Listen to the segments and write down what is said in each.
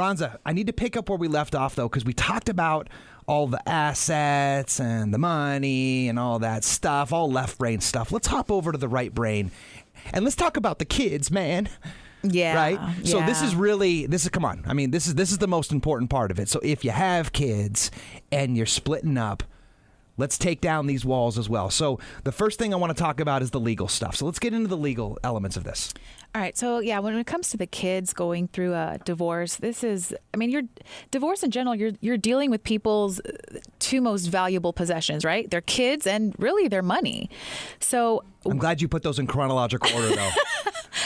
Ronza, I need to pick up where we left off, though, because we talked about all the assets and the money and all that stuff, all left brain stuff. Let's hop over to the right brain and let's talk about the kids, man. Yeah. Right? So this is come on. I mean, this is the most important part of it. So if you have kids and you're splitting up, let's take down these walls as well. So the first thing I want to talk about is the legal stuff. So let's get into the legal elements of this. All right. So, yeah, when it comes to the kids going through a divorce, your divorce in general, you're dealing with people's two most valuable possessions, right? Their kids and really their money. So I'm glad you put those in chronological order, though.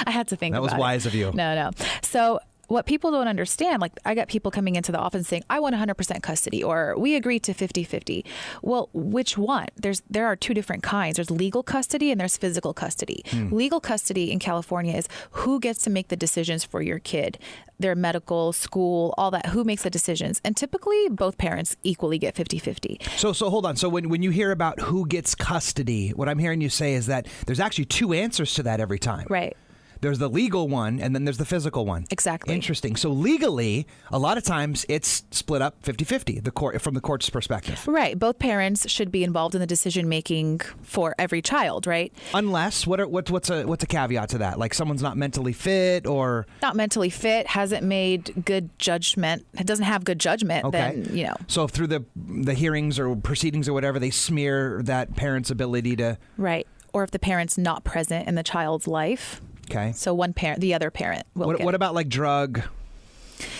I had to think about it. That was wise of you. No. So what people don't understand, like I got people coming into the office saying, I want 100% custody, or we agreed to 50-50. Well, which one? There are two different kinds. There's legal custody and there's physical custody. Legal custody in California is who gets to make the decisions for your kid, their medical, school, all that, who makes the decisions. And typically both parents equally get 50-50. So hold on. So when you hear about who gets custody, what I'm hearing you say is that there's actually two answers to that every time. Right. There's the legal one, and then there's the physical one. Exactly. Interesting. So legally, a lot of times it's split up 50-50 from the court's perspective. Right. Both parents should be involved in the decision making for every child, right? Unless what's a caveat to that? Like someone's not mentally fit, or not mentally fit, hasn't made good judgment, doesn't have good judgment. Okay. Then So if through the hearings or proceedings or whatever, they smear that parent's ability to. Right. Or if the parent's not present in the child's life. Okay. So one parent, the other parent will What about like drug,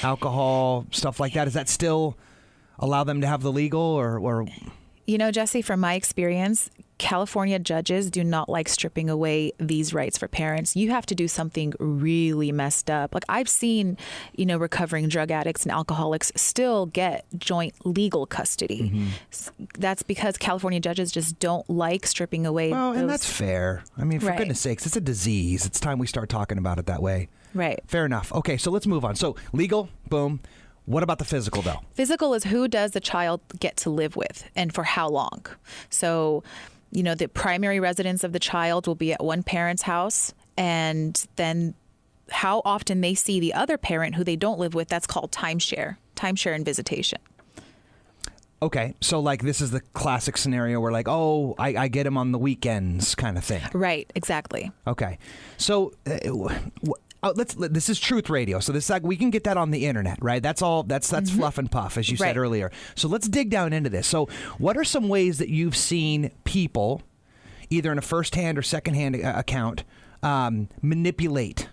alcohol, stuff like that? Does that still allow them to have the legal or? Jesse, from my experience, California judges do not like stripping away these rights for parents. You have to do something really messed up. Like I've seen, recovering drug addicts and alcoholics still get joint legal custody. Mm-hmm. That's because California judges just don't like stripping away. Well, and that's fair. I mean, for goodness sakes, it's a disease. It's time we start talking about it that way. Right. Fair enough. Okay, so let's move on. So legal, boom. What about the physical, though? Physical is who does the child get to live with and for how long. So, the primary residence of the child will be at one parent's house, and then how often they see the other parent who they don't live with, that's called timeshare and visitation. Okay, so like this is the classic scenario where like, oh, I get him on the weekends kind of thing. Right, exactly. Okay, so this is Truth Radio, so this we can get that on the internet, right? That's all. That's mm-hmm. fluff and puff, as you said earlier. So let's dig down into this. So what are some ways that you've seen people, either in a first-hand or second-hand account, manipulate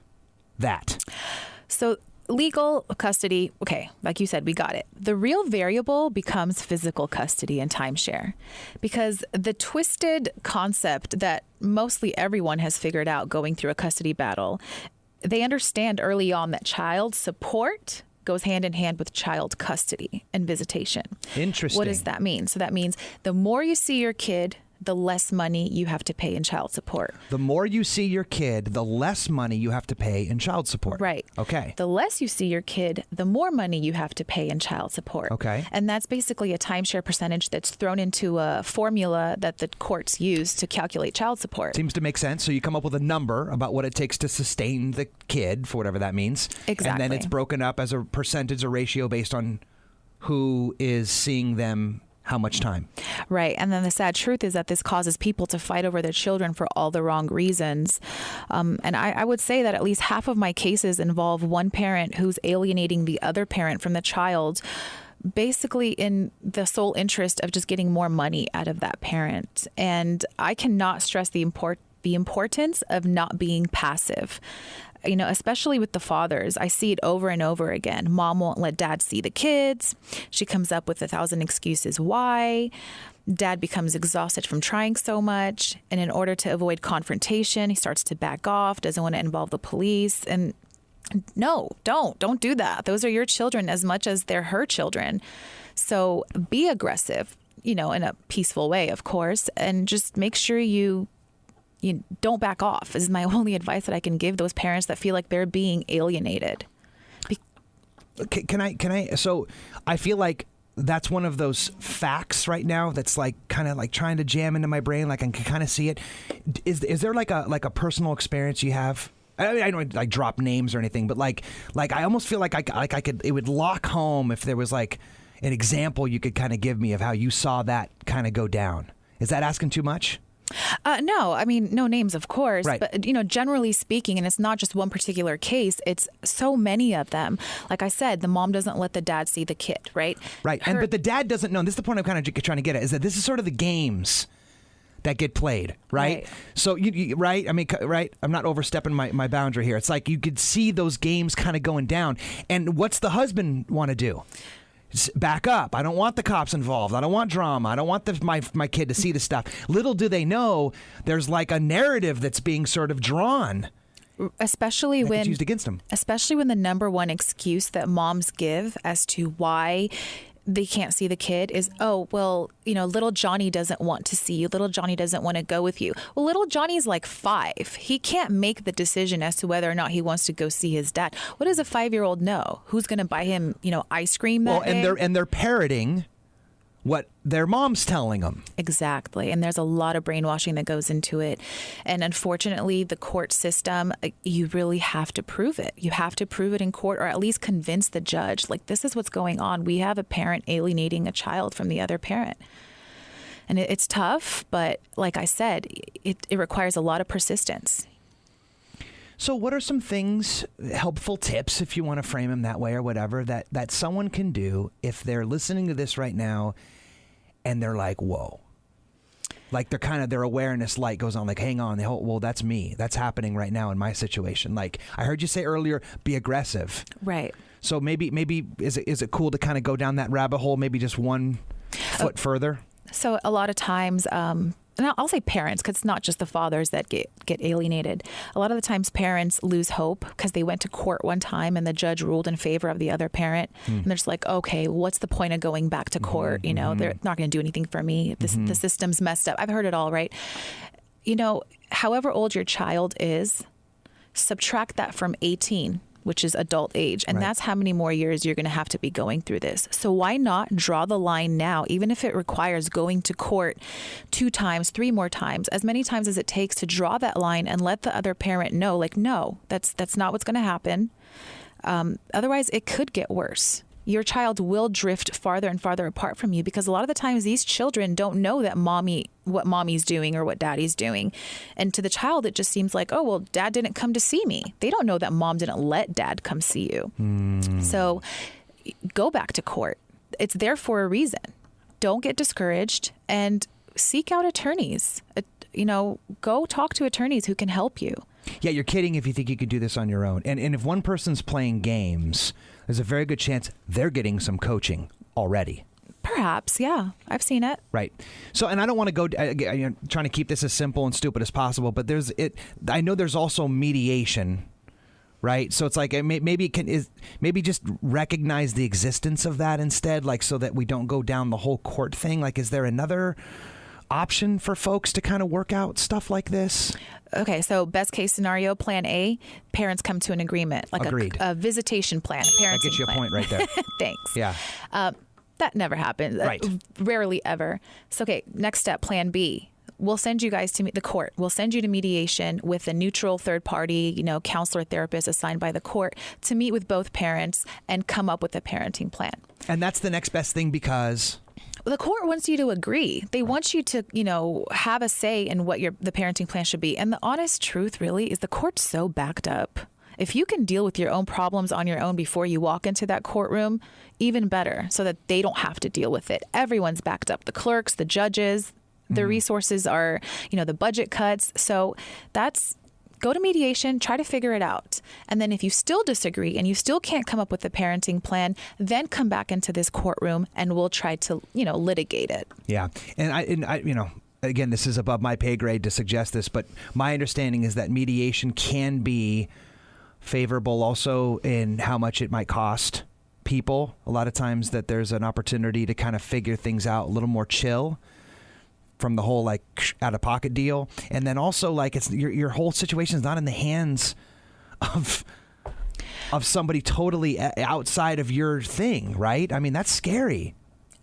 that? So legal custody, okay, like you said, we got it. The real variable becomes physical custody and timeshare, because the twisted concept that mostly everyone has figured out going through a custody battle, they understand early on that child support goes hand in hand with child custody and visitation. Interesting. What does that mean? So that means the more you see your kid, the less money you have to pay in child support. The more you see your kid, the less money you have to pay in child support. Right. Okay. The less you see your kid, the more money you have to pay in child support. Okay. And that's basically a timeshare percentage that's thrown into a formula that the courts use to calculate child support. Seems to make sense. So you come up with a number about what it takes to sustain the kid, for whatever that means. Exactly. And then it's broken up as a percentage or ratio based on who is seeing them how much time. Right. And then the sad truth is that this causes people to fight over their children for all the wrong reasons. And I would say that at least half of my cases involve one parent who's alienating the other parent from the child, basically in the sole interest of just getting more money out of that parent. And I cannot stress the importance of not being passive. Especially with the fathers, I see it over and over again. Mom won't let dad see the kids. She comes up with 1,000 excuses why. Dad becomes exhausted from trying so much. And in order to avoid confrontation, he starts to back off, doesn't want to involve the police. And no, don't do that. Those are your children as much as they're her children. So be aggressive, in a peaceful way, of course, and just make sure you don't back off is my only advice that I can give those parents that feel like they're being alienated. Can I? So I feel like that's one of those facts right now that's like kind of like trying to jam into my brain. Like I can kind of see it. Is there like a personal experience you have I mean, I don't like drop names or anything, but like I almost feel like I could, it would lock home if there was like an example you could kind of give me of how you saw that kind of go down. Is that asking too much? No, I mean, no names, of course, right. But, generally speaking, and it's not just one particular case, it's so many of them. Like I said, the mom doesn't let the dad see the kid, right? Right. But the dad doesn't know, and this is the point I'm kind of trying to get at, is that this is sort of the games that get played, right? So, you right? I mean, right? I'm not overstepping my boundary here. It's like you could see those games kind of going down. And what's the husband want to do? Back up. I don't want the cops involved. I don't want drama. I don't want my kid to see the stuff. Little do they know, there's like a narrative that's being sort of drawn. Especially when used against them. Especially when the number one excuse that moms give as to why they can't see the kid is, oh, well, little Johnny doesn't want to see you. Little Johnny doesn't want to go with you. Well, little Johnny's like 5. He can't make the decision as to whether or not he wants to go see his dad. What does a 5-year-old know? Who's going to buy him, ice cream that day? And they're parroting what their mom's telling them. Exactly. And there's a lot of brainwashing that goes into it. And unfortunately, the court system, you really have to prove it. You have to prove it in court, or at least convince the judge, like, this is what's going on. We have a parent alienating a child from the other parent. And it's tough, but like I said, it requires a lot of persistence. So what are some things, helpful tips, if you want to frame them that way or whatever, that someone can do if they're listening to this right now and they're like, whoa, like their awareness light goes on, like, hang on, well, that's me. That's happening right now in my situation. Like I heard you say earlier, be aggressive. Right. So maybe is it cool to kind of go down that rabbit hole, maybe just one foot further? So a lot of times, and I'll say parents, because it's not just the fathers that get alienated. A lot of the times parents lose hope because they went to court one time and the judge ruled in favor of the other parent. And they're just like, okay, what's the point of going back to court? They're not going to do anything for me. The system's messed up. I've heard it all, right? However old your child is, subtract that from 18, which is adult age. And that's how many more years you're going to have to be going through this. So why not draw the line now, even if it requires going to court 2 times, 3 more times, as many times as it takes to draw that line and let the other parent know, like, no, that's not what's going to happen. Otherwise, it could get worse. Your child will drift farther and farther apart from you because a lot of the times these children don't know that what mommy's doing or what daddy's doing. And to the child, it just seems like, oh, well, dad didn't come to see me. They don't know that mom didn't let dad come see you. So go back to court. It's there for a reason. Don't get discouraged and seek out attorneys. Go talk to attorneys who can help you. Yeah, you're kidding if you think you could do this on your own. And if one person's playing games, there's a very good chance they're getting some coaching already. Perhaps, yeah. I've seen it. Right. So, and I don't want to go trying to keep this as simple and stupid as possible, but I know there's also mediation, right? So it's like maybe just recognize the existence of that instead, like so that we don't go down the whole court thing. Like, is there another option for folks to kind of work out stuff like this? Okay, so best case scenario, plan A, parents come to an agreement, like a visitation plan, a parenting plan. That gets you a point right there. Thanks. Yeah. That never happens. Right. Rarely ever. So, okay, next step, plan B. We'll send you guys to the court. We'll send you to mediation with a neutral third party, counselor, therapist assigned by the court to meet with both parents and come up with a parenting plan. And that's the next best thing because the court wants you to agree. They want you to, have a say in what the parenting plan should be. And the honest truth really is the court's so backed up. If you can deal with your own problems on your own before you walk into that courtroom, even better, so that they don't have to deal with it. Everyone's backed up. The clerks, the judges, the resources are, the budget cuts. So go to mediation, try to figure it out. And then if you still disagree and you still can't come up with a parenting plan, then come back into this courtroom and we'll try to, litigate it. Yeah. And I again, this is above my pay grade to suggest this, but my understanding is that mediation can be favorable also in how much it might cost people. A lot of times that there's an opportunity to kind of figure things out a little more chill from the whole like out of pocket deal. And then also like it's your whole situation is not in the hands of somebody totally outside of your thing, right? I mean, that's scary.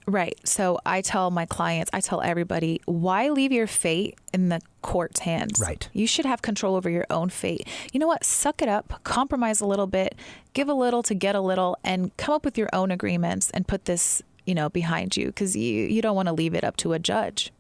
Right. So I tell my clients, I tell everybody, why leave your fate in the court's hands? Right. You should have control over your own fate. You know what? Suck it up, compromise a little bit, give a little to get a little, and come up with your own agreements and put this, behind you, because you don't want to leave it up to a judge.